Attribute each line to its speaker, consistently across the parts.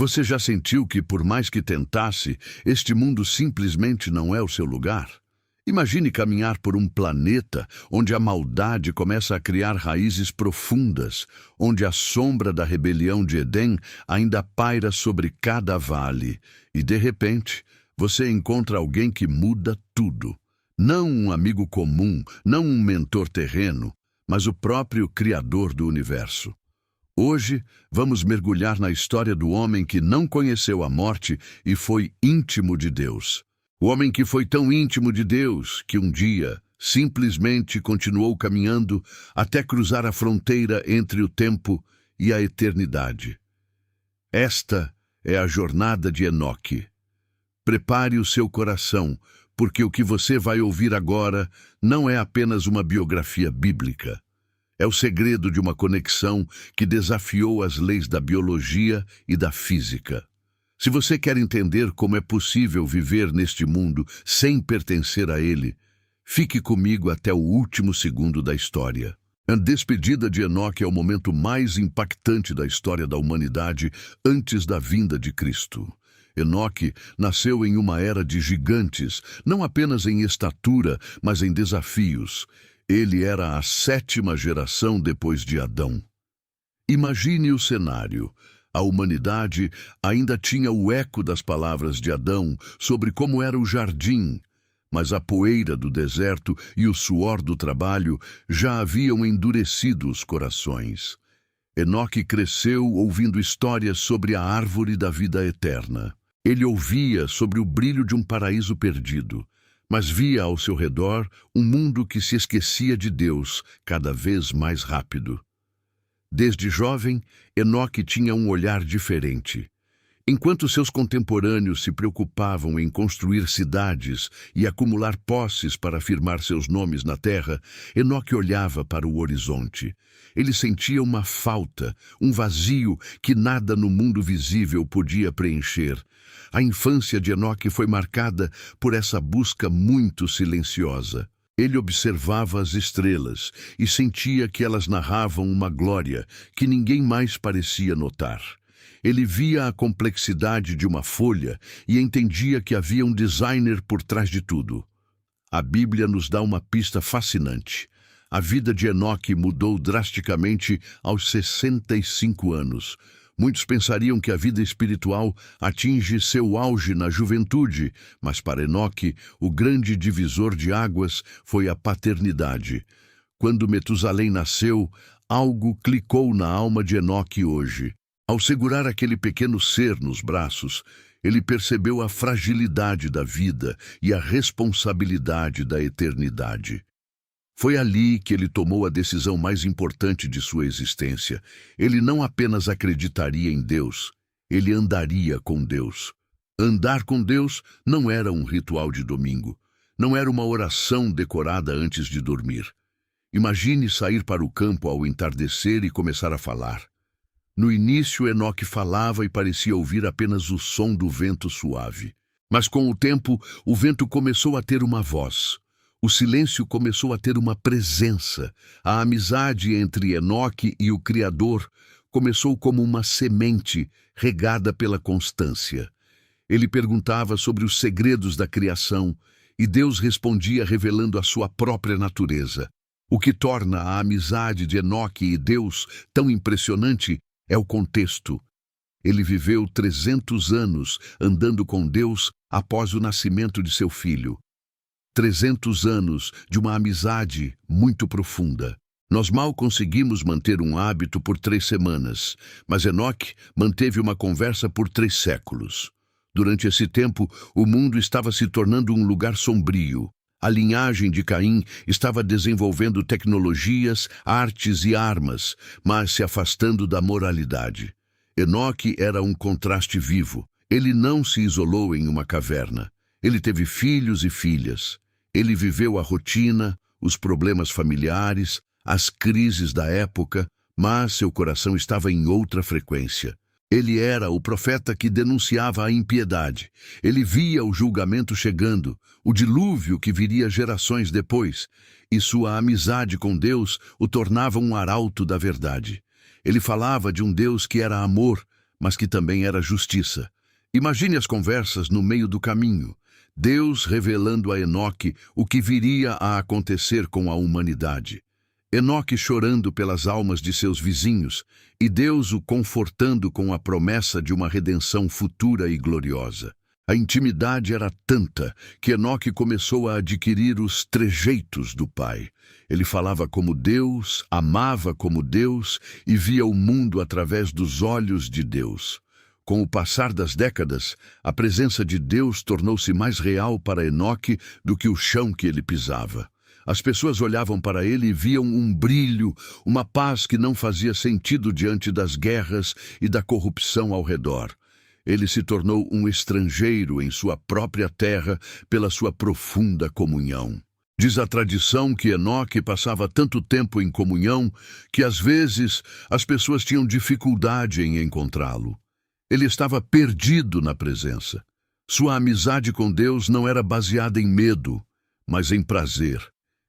Speaker 1: Você já sentiu que, por mais que tentasse, este mundo simplesmente não é o seu lugar? Imagine caminhar por um planeta onde a maldade começa a criar raízes profundas, onde a sombra da rebelião de Edém ainda paira sobre cada vale, e de repente você encontra alguém que muda tudo. Não um amigo comum, não um mentor terreno, mas o próprio Criador do universo. Hoje, vamos mergulhar na história do homem que não conheceu a morte e foi íntimo de Deus. O homem que foi tão íntimo de Deus que um dia simplesmente continuou caminhando até cruzar a fronteira entre o tempo e a eternidade. Esta é a jornada de Enoque. Prepare o seu coração, porque o que você vai ouvir agora não é apenas uma biografia bíblica. É o segredo de uma conexão que desafiou as leis da biologia e da física. Se você quer entender como é possível viver neste mundo sem pertencer a ele, fique comigo até o último segundo da história. A despedida de Enoque é o momento mais impactante da história da humanidade antes da vinda de Cristo. Enoque nasceu em uma era de gigantes, não apenas em estatura, mas em desafios. Ele era a 7ª geração depois de Adão. Imagine o cenário. A humanidade ainda tinha o eco das palavras de Adão sobre como era o jardim, mas a poeira do deserto e o suor do trabalho já haviam endurecido os corações. Enoque cresceu ouvindo histórias sobre a árvore da vida eterna. Ele ouvia sobre o brilho de um paraíso perdido, mas via ao seu redor um mundo que se esquecia de Deus cada vez mais rápido. Desde jovem, Enoque tinha um olhar diferente. Enquanto seus contemporâneos se preocupavam em construir cidades e acumular posses para afirmar seus nomes na terra, Enoque olhava para o horizonte. Ele sentia uma falta, um vazio que nada no mundo visível podia preencher. A infância de Enoque foi marcada por essa busca muito silenciosa. Ele observava as estrelas e sentia que elas narravam uma glória que ninguém mais parecia notar. Ele via a complexidade de uma folha e entendia que havia um designer por trás de tudo. A Bíblia nos dá uma pista fascinante. A vida de Enoque mudou drasticamente aos 65 anos. Muitos pensariam que a vida espiritual atinge seu auge na juventude, mas para Enoque, o grande divisor de águas foi a paternidade. Quando Metusalém nasceu, algo clicou na alma de Enoque hoje. Ao segurar aquele pequeno ser nos braços, ele percebeu a fragilidade da vida e a responsabilidade da eternidade. Foi ali que ele tomou a decisão mais importante de sua existência. Ele não apenas acreditaria em Deus, ele andaria com Deus. Andar com Deus não era um ritual de domingo, não era uma oração decorada antes de dormir. Imagine sair para o campo ao entardecer e começar a falar. No início, Enoque falava e parecia ouvir apenas o som do vento suave. Mas com o tempo, o vento começou a ter uma voz. O silêncio começou a ter uma presença. A amizade entre Enoque e o Criador começou como uma semente regada pela constância. Ele perguntava sobre os segredos da criação e Deus respondia revelando a sua própria natureza. O que torna a amizade de Enoque e Deus tão impressionante é o contexto. Ele viveu 300 anos andando com Deus após o nascimento de seu filho. 300 anos de uma amizade muito profunda. Nós mal conseguimos manter um hábito por 3 semanas, mas Enoque manteve uma conversa por 3 séculos. Durante esse tempo, o mundo estava se tornando um lugar sombrio. A linhagem de Caim estava desenvolvendo tecnologias, artes e armas, mas se afastando da moralidade. Enoque era um contraste vivo. Ele não se isolou em uma caverna. Ele teve filhos e filhas. Ele viveu a rotina, os problemas familiares, as crises da época, mas seu coração estava em outra frequência. Ele era o profeta que denunciava a impiedade. Ele via o julgamento chegando, o dilúvio que viria gerações depois, e sua amizade com Deus o tornava um arauto da verdade. Ele falava de um Deus que era amor, mas que também era justiça. Imagine as conversas no meio do caminho. Deus revelando a Enoque o que viria a acontecer com a humanidade. Enoque chorando pelas almas de seus vizinhos e Deus o confortando com a promessa de uma redenção futura e gloriosa. A intimidade era tanta que Enoque começou a adquirir os trejeitos do Pai. Ele falava como Deus, amava como Deus e via o mundo através dos olhos de Deus. Com o passar das décadas, a presença de Deus tornou-se mais real para Enoque do que o chão que ele pisava. As pessoas olhavam para ele e viam um brilho, uma paz que não fazia sentido diante das guerras e da corrupção ao redor. Ele se tornou um estrangeiro em sua própria terra pela sua profunda comunhão. Diz a tradição que Enoque passava tanto tempo em comunhão que às vezes as pessoas tinham dificuldade em encontrá-lo. Ele estava perdido na presença. Sua amizade com Deus não era baseada em medo, mas em prazer.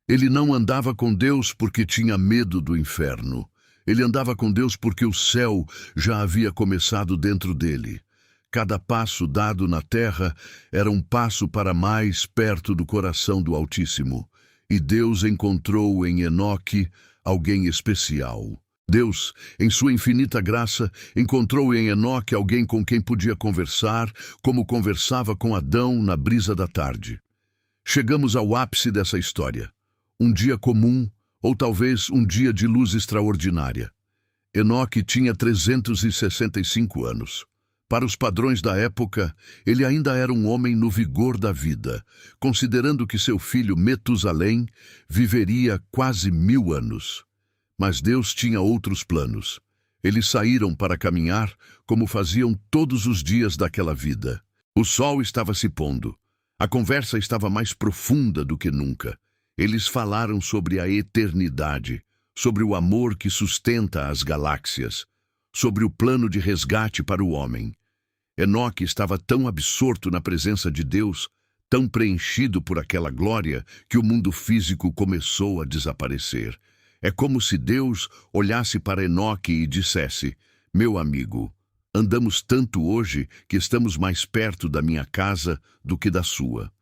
Speaker 1: Ele não andava com Deus porque tinha medo do inferno. Ele andava com Deus porque o céu já havia começado dentro dele. Cada passo dado na terra era um passo para mais perto do coração do Altíssimo. E Deus encontrou em Enoque alguém especial. Deus, em sua infinita graça, encontrou em Enoque alguém com quem podia conversar, como conversava com Adão na brisa da tarde. Chegamos ao ápice dessa história. Um dia comum, ou talvez um dia de luz extraordinária. Enoque tinha 365 anos. Para os padrões da época, ele ainda era um homem no vigor da vida, considerando que seu filho Metusalém viveria quase 1000 anos. Mas Deus tinha outros planos. Eles saíram para caminhar como faziam todos os dias daquela vida. O sol estava se pondo. A conversa estava mais profunda do que nunca. Eles falaram sobre a eternidade, sobre o amor que sustenta as galáxias, sobre o plano de resgate para o homem. Enoque estava tão absorto na presença de Deus, tão preenchido por aquela glória, que o mundo físico começou a desaparecer. É como se Deus olhasse para Enoque e dissesse: meu amigo, andamos tanto hoje que estamos mais perto da minha casa do que da sua.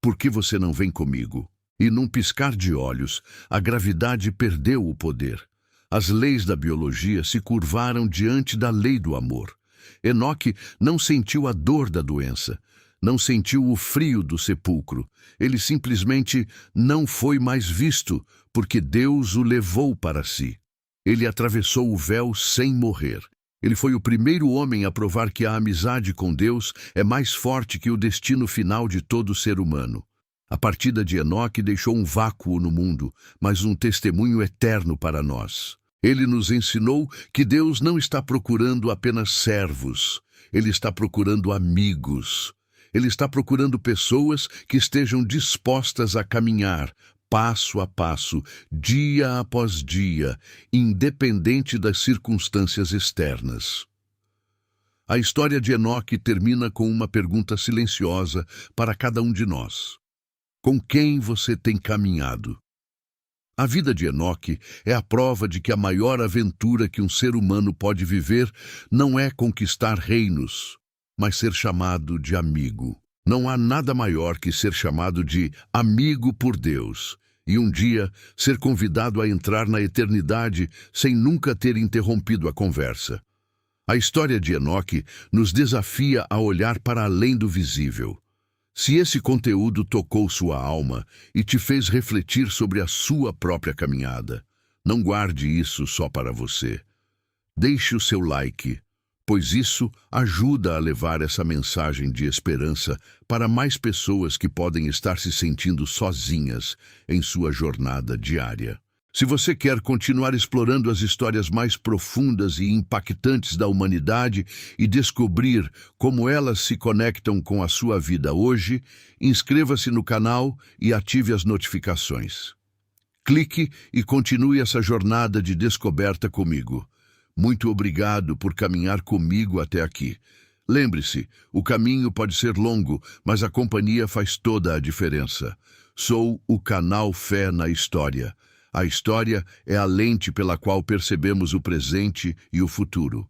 Speaker 1: Por que você não vem comigo? E num piscar de olhos, a gravidade perdeu o poder. As leis da biologia se curvaram diante da lei do amor. Enoque não sentiu a dor da doença, não sentiu o frio do sepulcro. Ele simplesmente não foi mais visto, porque Deus o levou para si. Ele atravessou o véu sem morrer. Ele foi o primeiro homem a provar que a amizade com Deus é mais forte que o destino final de todo ser humano. A partida de Enoque deixou um vácuo no mundo, mas um testemunho eterno para nós. Ele nos ensinou que Deus não está procurando apenas servos, Ele está procurando amigos. Ele está procurando pessoas que estejam dispostas a caminhar, passo a passo, dia após dia, independente das circunstâncias externas. A história de Enoque termina com uma pergunta silenciosa para cada um de nós. Com quem você tem caminhado? A vida de Enoque é a prova de que a maior aventura que um ser humano pode viver não é conquistar reinos, mas ser chamado de amigo. Não há nada maior que ser chamado de amigo por Deus e um dia ser convidado a entrar na eternidade sem nunca ter interrompido a conversa. A história de Enoque nos desafia a olhar para além do visível. Se esse conteúdo tocou sua alma e te fez refletir sobre a sua própria caminhada, não guarde isso só para você. Deixe o seu like, pois isso ajuda a levar essa mensagem de esperança para mais pessoas que podem estar se sentindo sozinhas em sua jornada diária. Se você quer continuar explorando as histórias mais profundas e impactantes da humanidade e descobrir como elas se conectam com a sua vida hoje, inscreva-se no canal e ative as notificações. Clique e continue essa jornada de descoberta comigo. Muito obrigado por caminhar comigo até aqui. Lembre-se, o caminho pode ser longo, mas a companhia faz toda a diferença. Sou o canal Fé na História. A história é a lente pela qual percebemos o presente e o futuro.